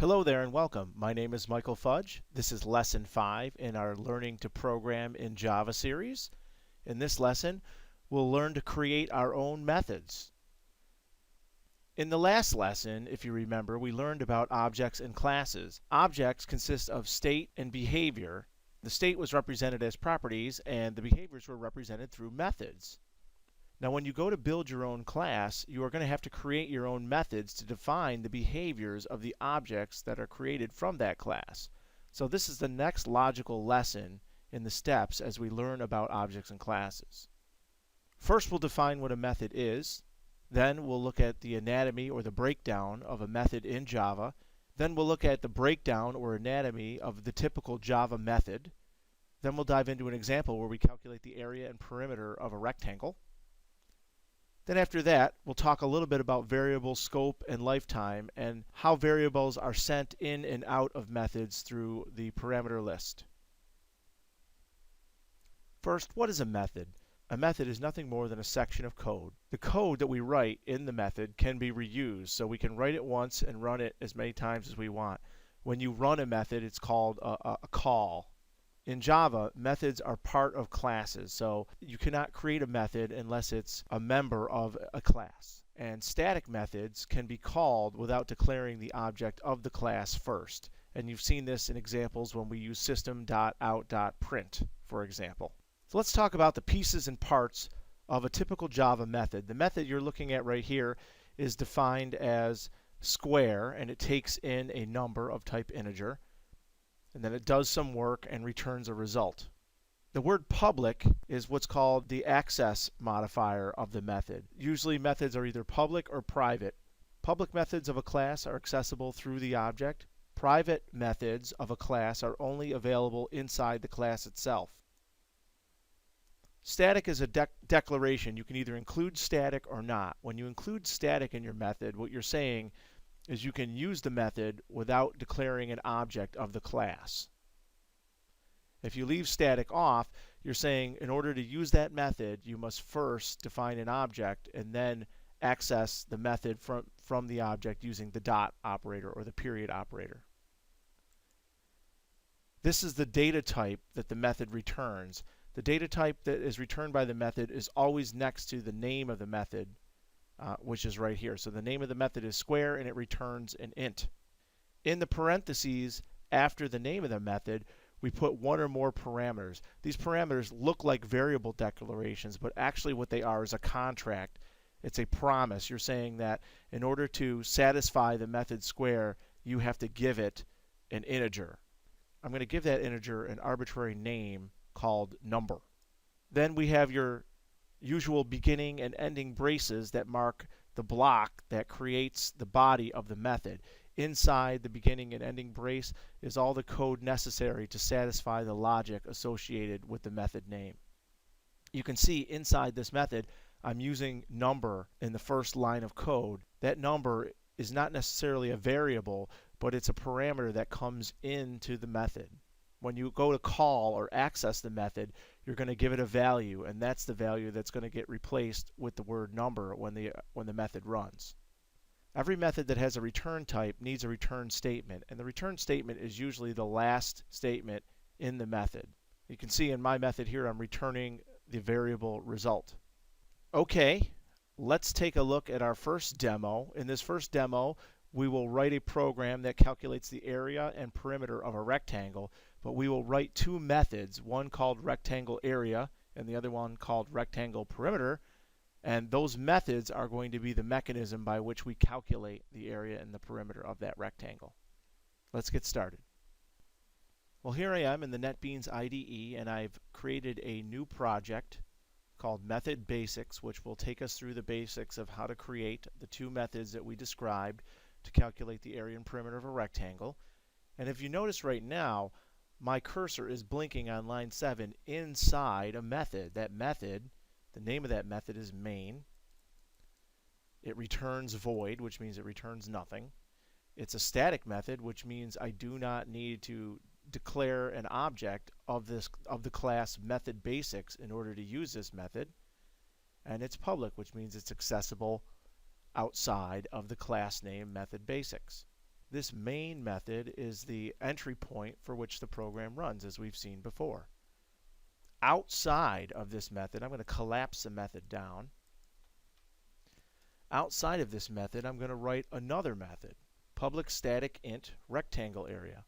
Hello there and welcome. My name is Michael Fudge. This is Lesson 5 in our Learning to Program in Java series. In this lesson, we'll learn to create our own methods. In the last lesson, if you remember, we learned about objects and classes. Objects consist of state and behavior. The state was represented as properties and the behaviors were represented through methods. Now when you go to build your own class, you are going to have to create your own methods to define the behaviors of the objects that are created from that class. So this is the next logical lesson in the steps as we learn about objects and classes. First we'll define what a method is. Then we'll look at the anatomy or the breakdown of a method in Java. Then we'll look at the breakdown or anatomy of the typical Java method. Then we'll dive into an example where we calculate the area and perimeter of a rectangle. Then after that, we'll talk a little bit about variable scope and lifetime and how variables are sent in and out of methods through the parameter list. First, what is a method? A method is nothing more than a section of code. The code that we write in the method can be reused, so we can write it once and run it as many times as we want. When you run a method, it's called a call. In Java, methods are part of classes, so you cannot create a method unless it's a member of a class. And static methods can be called without declaring the object of the class first. And you've seen this in examples when we use system.out.print, for example. So let's talk about the pieces and parts of a typical Java method. The method you're looking at right here is defined as square, and it takes in a number of type integer. And then it does some work and returns a result. The word public is what's called the access modifier of the method. Usually methods are either public or private. Public methods of a class are accessible through the object. Private methods of a class are only available inside the class itself. Static is a declaration. You can either include static or not. When you include static in your method, what you're saying is you can use the method without declaring an object of the class. If you leave static off, you're saying in order to use that method, you must first define an object and then access the method from the object using the dot operator or the period operator. This is the data type that the method returns. The data type that is returned by the method is always next to the name of the method, which is right here. So the name of the method is square and it returns an int. In the parentheses after the name of the method, we put one or more parameters. These parameters look like variable declarations, but actually what they are is a contract. It's a promise. You're saying that in order to satisfy the method square, you have to give it an integer. I'm going to give that integer an arbitrary name called number. Then we have your usual beginning and ending braces that mark the block that creates the body of the method. Inside the beginning and ending brace is all the code necessary to satisfy the logic associated with the method name. You can see inside this method I'm using number in the first line of code. That number is not necessarily a variable, but it's a parameter that comes into the method. When you go to call or access the method, you're going to give it a value, and that's the value that's going to get replaced with the word number when the method runs. Every method that has a return type needs a return statement, and the return statement is usually the last statement in the method. You can see in my method here I'm returning the variable result. Okay, let's take a look at our first demo. In this first demo, we will write a program that calculates the area and perimeter of a rectangle, but we will write two methods, one called rectangle area and the other one called rectangle perimeter, and those methods are going to be the mechanism by which we calculate the area and the perimeter of that rectangle. Let's get started. Well, here I am in the NetBeans IDE, and I've created a new project called Method Basics, which will take us through the basics of how to create the two methods that we described to calculate the area and perimeter of a rectangle. And if you notice right now, my cursor is blinking on line 7 inside a method. That method, the name of that method is main. It returns void, which means it returns nothing. It's a static method, which means I do not need to declare an object of the class method basics in order to use this method. And it's public, which means it's accessible outside of the class name method basics. This main method is the entry point for which the program runs, as we've seen before. Outside of this method, I'm going to collapse the method down. Outside of this method, I'm going to write another method, public static int rectangle area.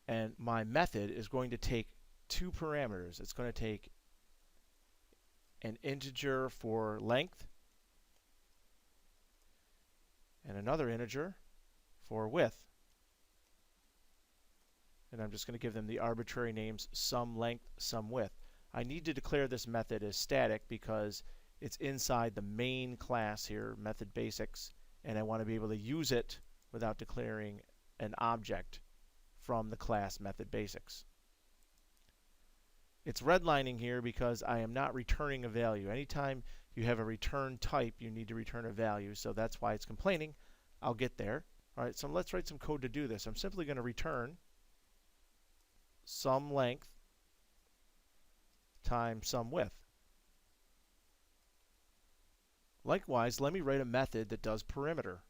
And my method is going to take two parameters. It's going to take an integer for length and another integer for width. And I'm just going to give them the arbitrary names sum length, sum width. I need to declare this method as static because it's inside the main class here, method basics, and I want to be able to use it without declaring an object from the class method basics. It's redlining here because I am not returning a value. Anytime you have a return type, you need to return a value, so that's why it's complaining. I'll get there. All right, so let's write some code to do this. I'm simply going to return sum length times sum width. Likewise, let me write a method that does perimeter.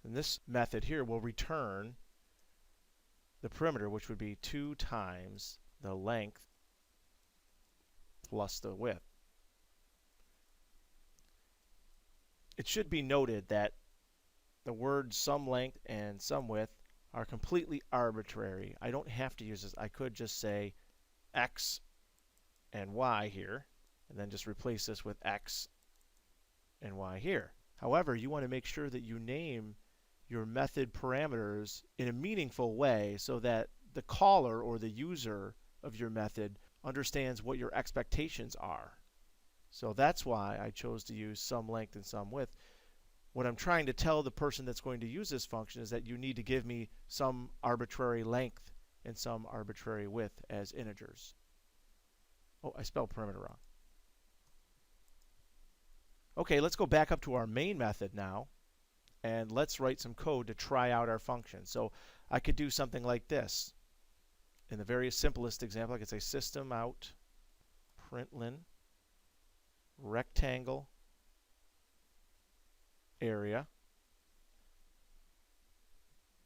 And this method here will return the perimeter, which would be 2 times the length plus the width. It should be noted that the words sum length and sum width are completely arbitrary. I don't have to use this. I could just say x and y here, and then just replace this with x and y here. However, you want to make sure that you name your method parameters in a meaningful way so that the caller or the user of your method understands what your expectations are. So that's why I chose to use sum length and sum width. What I'm trying to tell the person that's going to use this function is that you need to give me some arbitrary length and some arbitrary width as integers. Oh, I spelled perimeter wrong. Okay, let's go back up to our main method now, and let's write some code to try out our function. So I could do something like this. In the very simplest example, I could say system out println rectangle area,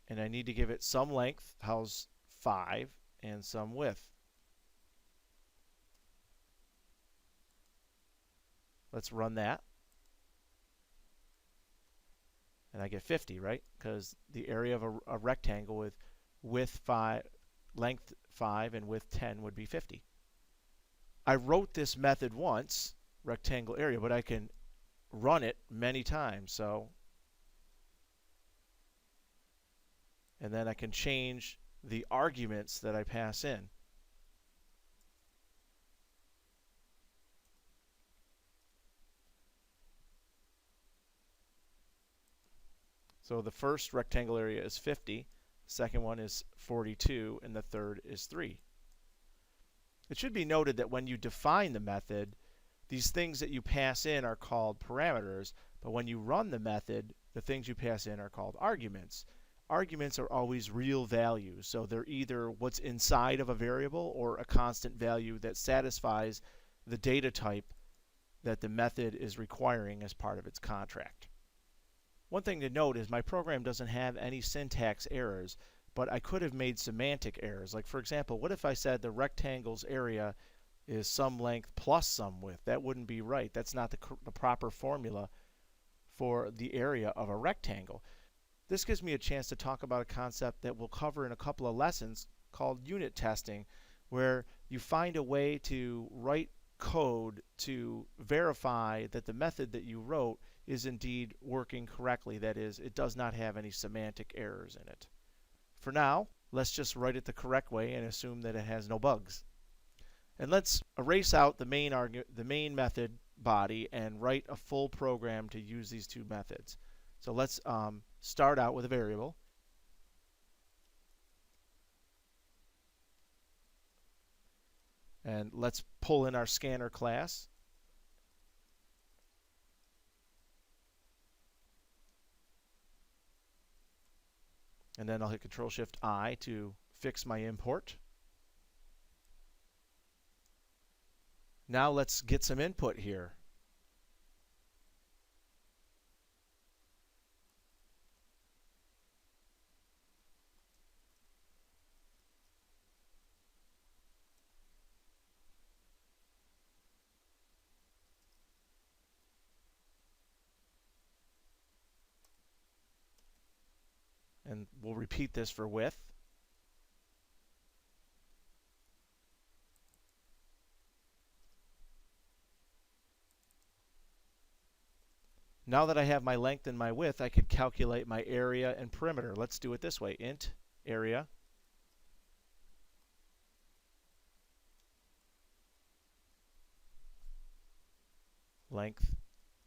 and I need to give it some length, how's 5, and some width. Let's run that. And I get 50, right? Because the area of a rectangle with width 5, length 5, and width 10 would be 50. I wrote this method once, rectangle area, but I can run it many times. So, and then I can change the arguments that I pass in. So the first rectangle area is 50, the second one is 42, and the third is 3. It should be noted that when you define the method, these things that you pass in are called parameters, but when you run the method, the things you pass in are called arguments. Arguments are always real values, so they're either what's inside of a variable or a constant value that satisfies the data type that the method is requiring as part of its contract. One thing to note is my program doesn't have any syntax errors, but I could have made semantic errors. Like, for example, what if I said the rectangle's area is some length plus some width? That wouldn't be right. That's not the proper formula for the area of a rectangle. This gives me a chance to talk about a concept that we'll cover in a couple of lessons called unit testing, where you find a way to write code to verify that the method that you wrote is indeed working correctly. That is, it does not have any semantic errors in it. For now, let's just write it the correct way and assume that it has no bugs. And let's erase out the main method body and write a full program to use these two methods. So let's start out with a variable. And let's pull in our scanner class. And then I'll hit Control-Shift-I to fix my import. Now let's get some input here. And we'll repeat this for width. Now that I have my length and my width, I could calculate my area and perimeter. Let's do it this way. Int area length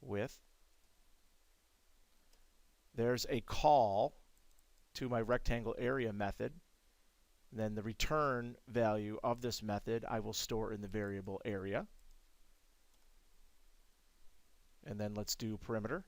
width. There's a call to my rectangle area method. And then the return value of this method I will store in the variable area. And then let's do perimeter.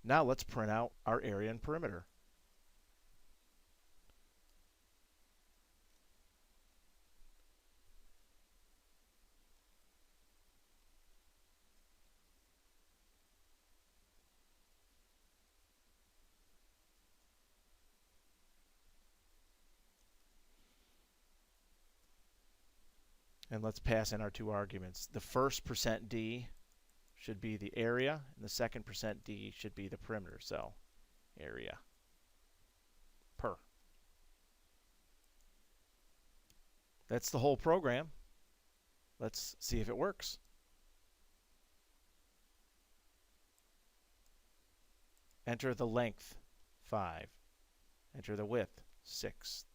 Now let's print out our area and perimeter. And let's pass in our two arguments. The first %d should be the area, and the second %d should be the perimeter. So area per. That's the whole program. Let's see if it works. Enter the length, 5. Enter the width, 6.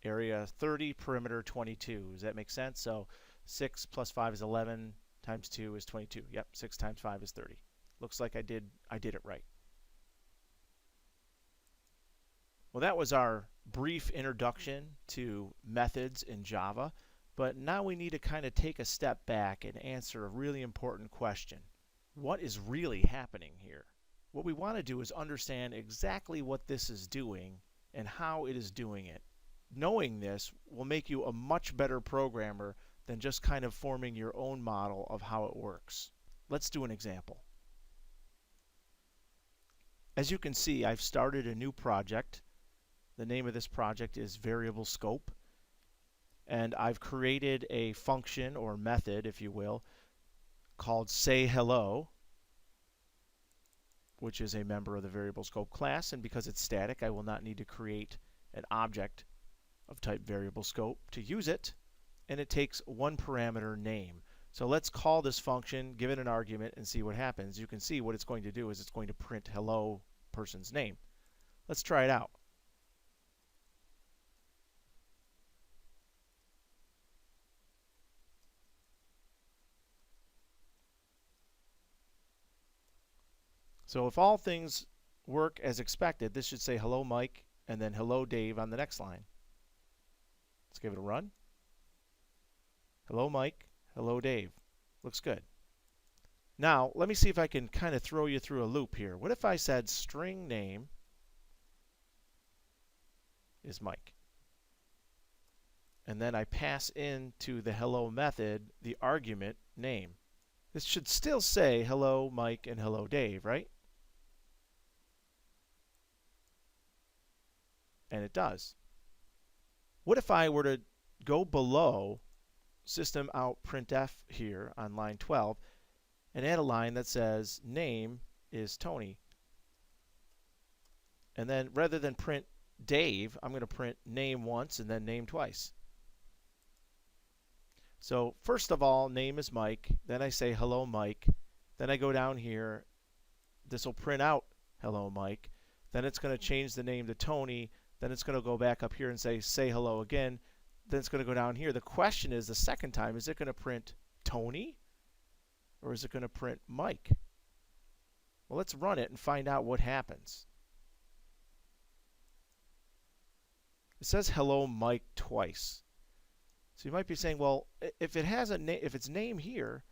Area 30, perimeter 22. Does that make sense? So 6 plus 5 is 11, times 2 is 22. Yep, 6 times 5 is 30. Looks like I did it right. Well, that was our brief introduction to methods in Java, but now we need to kind of take a step back and answer a really important question. What is really happening here? What we want to do is understand exactly what this is doing and how it is doing it. Knowing this will make you a much better programmer than just kind of forming your own model of how it works. Let's do an example. As you can see, I've started a new project. The name of this project is variable scope. And I've created a function or method, if you will, called sayHello, which is a member of the variable scope class. And because it's static, I will not need to create an object of type variable scope to use it, and it takes one parameter name. So let's call this function, give it an argument, and see what happens. You can see what it's going to do is it's going to print hello person's name. Let's try it out. So if all things work as expected, this should say hello Mike and then hello Dave on the next line. Let's give it a run. Hello Mike, hello Dave. Looks good. Now, let me see if I can kind of throw you through a loop here. What if I said string name is Mike? And then I pass into the hello method the argument name. This should still say hello Mike and hello Dave, right? And it does. What if I were to go below system out printf here on line 12 and add a line that says name is Tony? And then rather than print Dave, I'm going to print name once and then name twice. So first of all, name is Mike. Then I say hello Mike. Then I go down here. This will print out hello Mike. Then it's going to change the name to Tony. Then it's going to go back up here and say hello again. Then it's going to go down here. The question is, the second time, is it going to print Tony or is it going to print Mike? Well, let's run it and find out what happens. It says hello Mike twice. So you might be saying, well, if it has a name, if it's name here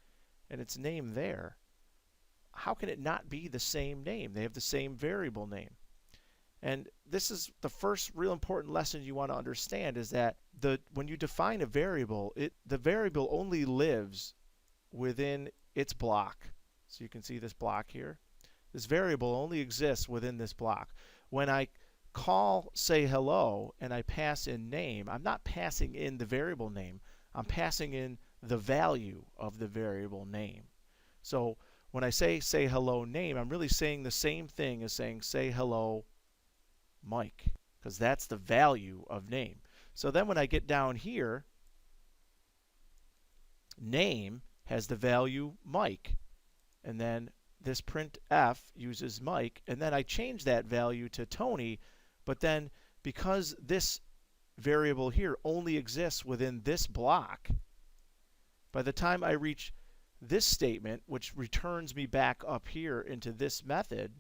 and it's name there, how can it not be the same name? They have the same variable name. And this is the first real important lesson you want to understand, is that when you define a variable, the variable only lives within its block. So you can see this block here. This variable only exists within this block. When I call say hello and I pass in name, I'm not passing in the variable name. I'm passing in the value of the variable name. So when I say hello name, I'm really saying the same thing as saying say hello Mike, because that's the value of name. So then when I get down here, name has the value Mike, and then this printf uses Mike, and then I change that value to Tony, but then because this variable here only exists within this block, by the time I reach this statement, which returns me back up here into this method,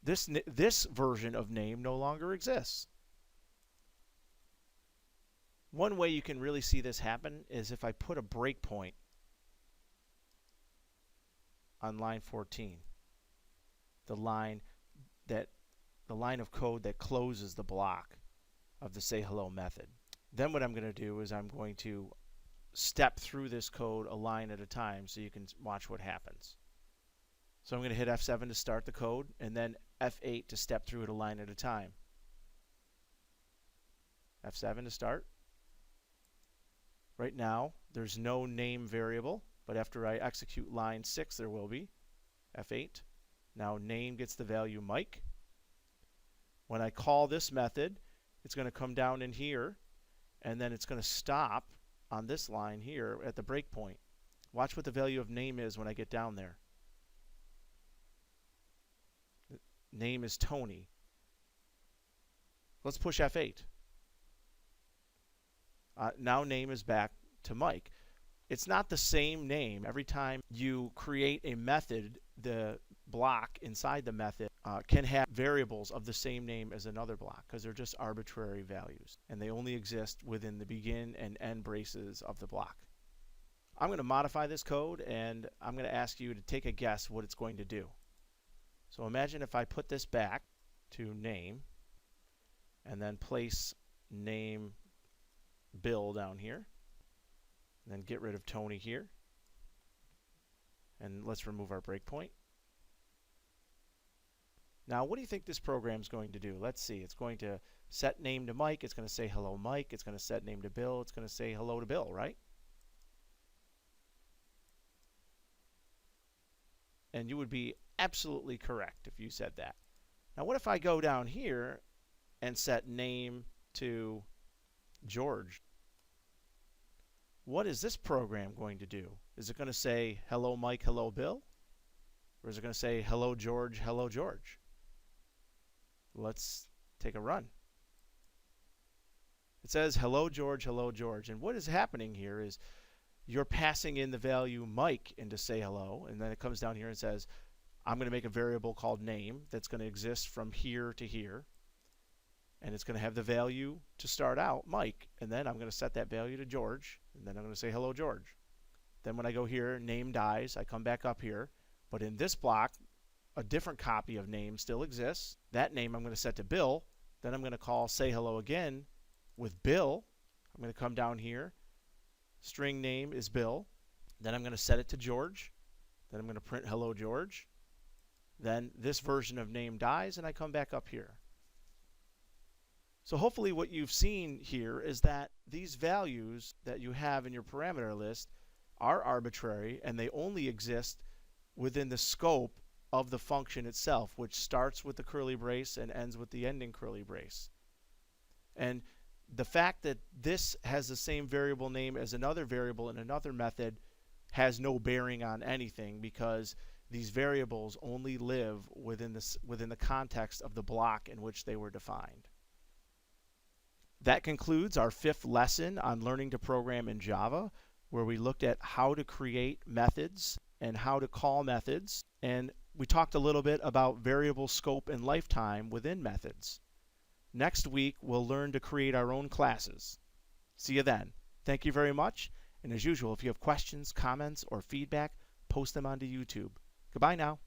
this version of name no longer exists. One way you can really see this happen is if I put a breakpoint on line 14, the line of code that closes the block of the say hello method. Then what I'm going to do is I'm going to step through this code a line at a time so you can watch what happens. So I'm going to hit F7 to start the code, and then F8 to step through it a line at a time. F7 to start. Right now, there's no name variable, but after I execute line 6, there will be. F8. Now name gets the value Mike. When I call this method, it's going to come down in here, and then it's going to stop on this line here at the breakpoint. Watch what the value of name is when I get down there. Name is Tony. Let's push F8. Now name is back to Mike. It's not the same name. Every time you create a method, the block inside the method can have variables of the same name as another block, because they're just arbitrary values, and they only exist within the begin and end braces of the block. I'm going to modify this code, and I'm going to ask you to take a guess what it's going to do. So imagine if I put this back to name, and then place name Bill down here, and then get rid of Tony here, and let's remove our breakpoint. Now, what do you think this program is going to do? Let's see. It's going to set name to Mike. It's going to say hello Mike. It's going to set name to Bill. It's going to say hello to Bill, right? And you would be absolutely correct if you said that. Now, what if I go down here and set name to George? What is this program going to do? Is it going to say hello Mike, hello Bill? Or is it going to say hello George, hello George? Let's take a run. It says hello George, hello George. And what is happening here is you're passing in the value Mike into say hello, and then it comes down here and says, I'm going to make a variable called name that's going to exist from here to here, and it's going to have the value to start out Mike, and then I'm going to set that value to George, and then I'm going to say hello George. Then when I go here, name dies, I come back up here, but in this block a different copy of name still exists. That name I'm going to set to Bill. Then I'm going to call say hello again with Bill. I'm going to come down here, string name is Bill, then I'm going to set it to George, then I'm going to print hello George, then this version of name dies, and I come back up here. So hopefully what you've seen here is that these values that you have in your parameter list are arbitrary, and they only exist within the scope of the function itself, which starts with the curly brace and ends with the ending curly brace. And the fact that this has the same variable name as another variable in another method has no bearing on anything, because these variables only live within the context of the block in which they were defined. That concludes our 5th lesson on learning to program in Java, where we looked at how to create methods and how to call methods. And we talked a little bit about variable scope and lifetime within methods. Next week, we'll learn to create our own classes. See you then. Thank you very much. And as usual, if you have questions, comments, or feedback, post them onto YouTube. Goodbye now.